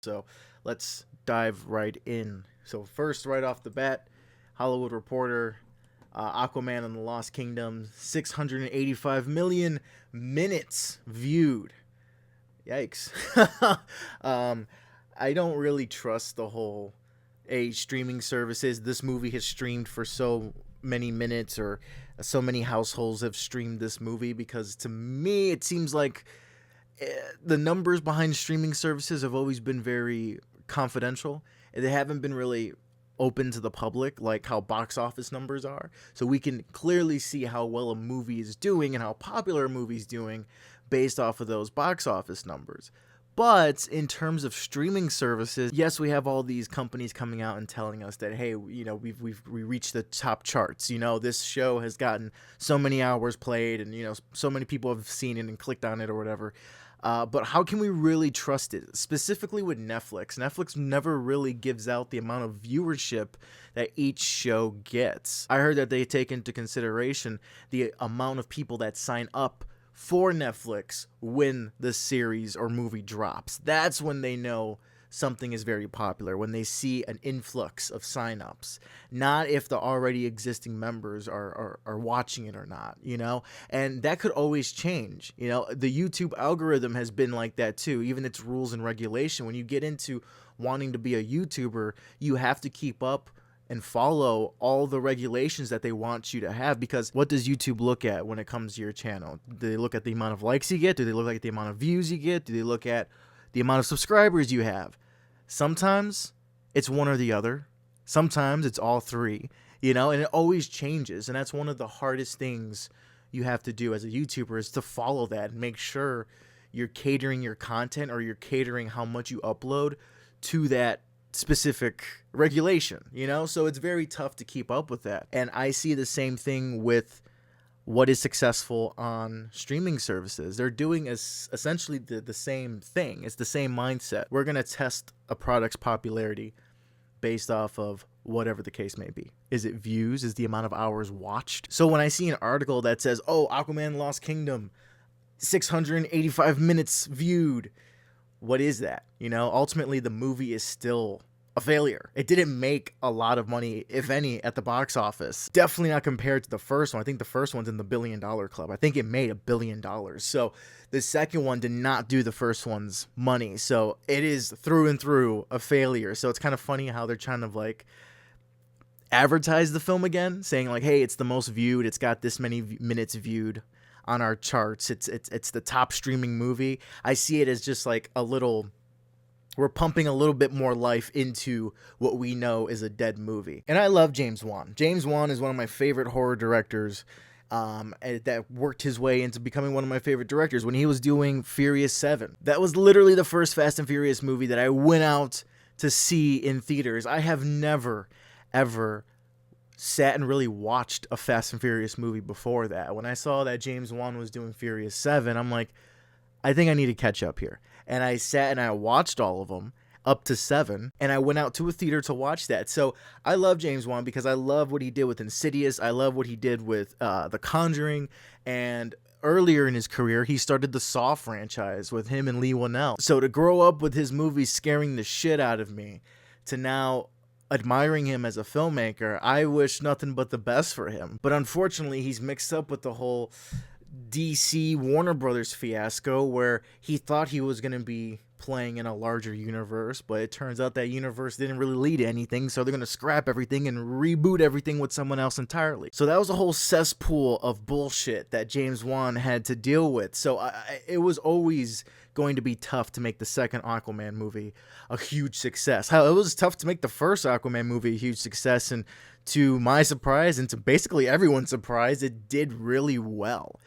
So let's dive right in. So first, right off the bat, Hollywood Reporter, Aquaman and the Lost Kingdom, 685 million minutes viewed. Yikes. um, I don't really trust the whole streaming services. This movie has streamed for so many minutes, or so many households have streamed this movie, because to me it seems like the numbers behind streaming services have always been very confidential. They haven't been really open to the public like how box office numbers are. So we can clearly see how well a movie is doing and how popular a movie is doing based off of those box office numbers. But in terms of streaming services, yes, we have all these companies coming out and telling us that, hey, we reached the top charts. This show has gotten so many hours played, and so many people have seen it and clicked on it or whatever. But how can we really trust it? Specifically with Netflix. Netflix never really gives out the amount of viewership that each show gets. I heard that they take into consideration the amount of people that sign up for Netflix when the series or movie drops. That's when they know something is very popular, when they see an influx of signups, not if the already existing members are watching it or not. And that could always change. The YouTube algorithm has been like that too, even its rules and regulation. When you get into wanting to be a YouTuber, you have to keep up and follow all the regulations that they want you to have, because what does YouTube look at when it comes to your channel? Do they look at the amount of likes you get? Do they look at the amount of views you get? Do they look at the amount of subscribers you have? Sometimes it's one or the other. Sometimes it's all three, and it always changes. And that's one of the hardest things you have to do as a YouTuber, is to follow that and make sure you're catering your content, or you're catering how much you upload to that specific regulation, so it's very tough to keep up with that. And I see the same thing with what is successful on streaming services. They're doing essentially the same thing. It's the same mindset. We're going to test a product's popularity based off of whatever the case may be. Is it views? Is the amount of hours watched? So when I see an article that says, oh, Aquaman Lost Kingdom, 685 minutes viewed, what is that? Ultimately the movie is still a failure. It didn't make a lot of money, if any, at the box office. Definitely not compared to the first one. I think the first one's in the $1 billion club. I think it made $1 billion. So the second one did not do the first one's money. So it is through and through a failure. So it's kind of funny how they're trying to advertise the film again, saying hey, it's the most viewed. It's got this many minutes viewed on our charts. It's the top streaming movie. I see it as just we're pumping a little bit more life into what we know is a dead movie. And I love James Wan. James Wan is one of my favorite horror directors, that worked his way into becoming one of my favorite directors when he was doing Furious 7. That was literally the first Fast and Furious movie that I went out to see in theaters. I have never, ever sat and really watched a Fast and Furious movie before that. When I saw that James Wan was doing Furious 7, I'm like, I think I need to catch up here. And I sat and I watched all of them up to 7, and I went out to a theater to watch that. So I love James Wan because I love what he did with Insidious. I love what he did with The Conjuring, and earlier in his career, he started the Saw franchise with him and Lee Whannell. So to grow up with his movies scaring the shit out of me, to now admiring him as a filmmaker, I wish nothing but the best for him. But unfortunately, he's mixed up with the whole DC Warner Brothers fiasco, where he thought he was going to be playing in a larger universe, but it turns out that universe didn't really lead to anything, so they're going to scrap everything and reboot everything with someone else entirely. So that was a whole cesspool of bullshit that James Wan had to deal with. So it was always going to be tough to make the second Aquaman movie a huge success. Hell, it was tough to make the first Aquaman movie a huge success, and to my surprise, and to basically everyone's surprise, it did really well.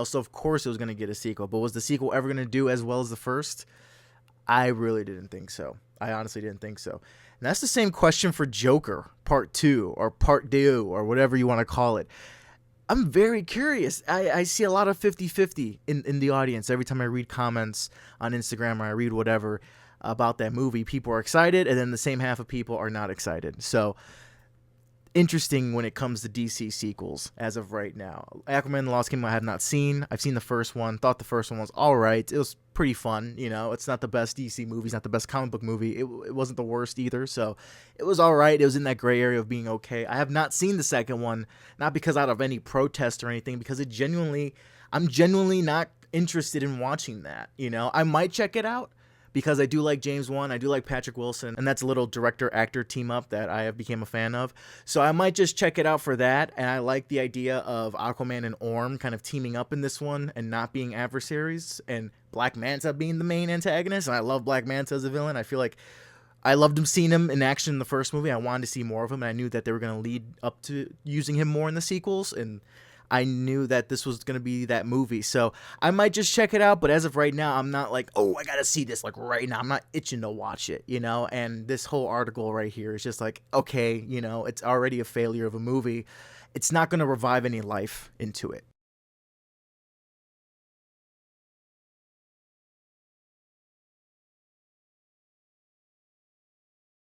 So of course it was going to get a sequel, but was the sequel ever going to do as well as the first? I really didn't think so. I honestly didn't think so. And that's the same question for Joker Part 2 or Part 2 or whatever you want to call it. I'm very curious. I see a lot of 50-50 in the audience. Every time I read comments on Instagram or I read whatever about that movie, people are excited, and then the same half of people are not excited. So interesting when it comes to DC sequels as of right now. Aquaman and the Lost Kingdom I have not seen. I've seen the first one. Thought the first one was all right. It was pretty fun. You know, it's not the best DC movie. It's not the best comic book movie. It wasn't the worst either. So it was all right. It was in that gray area of being okay. I have not seen the second one, not because out of any protest or anything, because I'm genuinely not interested in watching that. You know, I might check it out, because I do like James Wan, I do like Patrick Wilson, and that's a little director-actor team-up that I have become a fan of. So I might just check it out for that, and I like the idea of Aquaman and Orm kind of teaming up in this one and not being adversaries, and Black Manta being the main antagonist, and I love Black Manta as a villain. I feel like I loved seeing him in action in the first movie. I wanted to see more of him, and I knew that they were going to lead up to using him more in the sequels, and I knew that this was going to be that movie. So I might just check it out, but as of right now, I'm not like, oh, I got to see this like right now. I'm not itching to watch it, you know? And this whole article right here is just like, okay, you know, it's already a failure of a movie. It's not going to revive any life into it.